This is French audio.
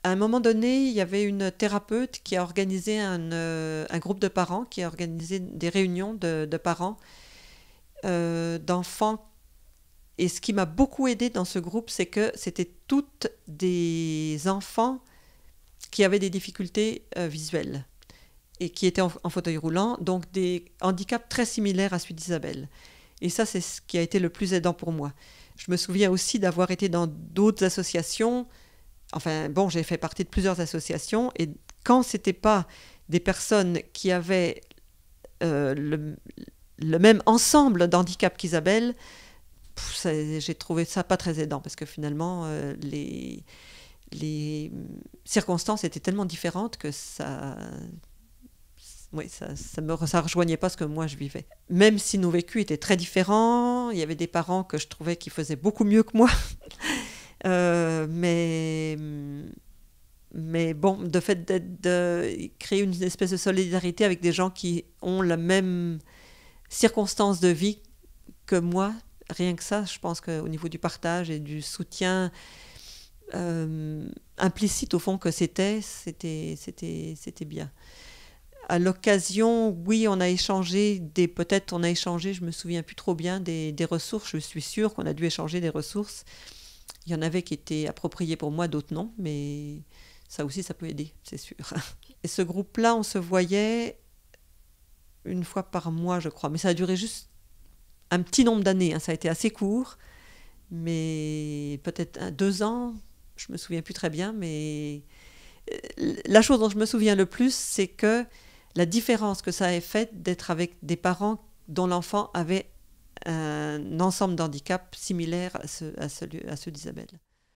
À un moment donné, il y avait une thérapeute qui a organisé un groupe de parents, qui a organisé des réunions de parents, d'enfants. Et ce qui m'a beaucoup aidé dans ce groupe, c'est que c'était toutes des enfants qui avaient des difficultés visuelles et qui étaient en fauteuil roulant, donc des handicaps très similaires à celui d'Isabelle. Et ça, c'est ce qui a été le plus aidant pour moi. Je me souviens aussi d'avoir été dans d'autres associations. Enfin, bon, j'ai fait partie de plusieurs associations, et quand c'était pas des personnes qui avaient euh, le, le même ensemble d'handicap qu'Isabelle, j'ai trouvé ça pas très aidant, parce que finalement, les circonstances étaient tellement différentes que oui, ça rejoignait pas ce que moi je vivais. Même si nos vécus étaient très différents, il y avait des parents que je trouvais qui faisaient beaucoup mieux que moi. Euh, mais, mais bon, de fait de créer une espèce de solidarité avec des gens qui ont la même circonstance de vie que moi, rien que ça, je pense qu'au niveau du partage et du soutien implicite au fond que c'était bien. À l'occasion, oui, peut-être on a échangé, je me souviens plus trop bien, des ressources. Je suis sûre qu'on a dû échanger des ressources. Il y en avait qui étaient appropriées pour moi, d'autres non, mais ça aussi, ça peut aider, c'est sûr. Et ce groupe-là, on se voyait une fois par mois, je crois, mais ça a duré juste un petit nombre d'années, hein. Ça a été assez court, mais peut-être 2 ans, je me souviens plus très bien, mais la chose dont je me souviens le plus, c'est que la différence que ça a faite d'être avec des parents dont l'enfant avait un ensemble d'handicaps similaires à ceux d'Isabelle.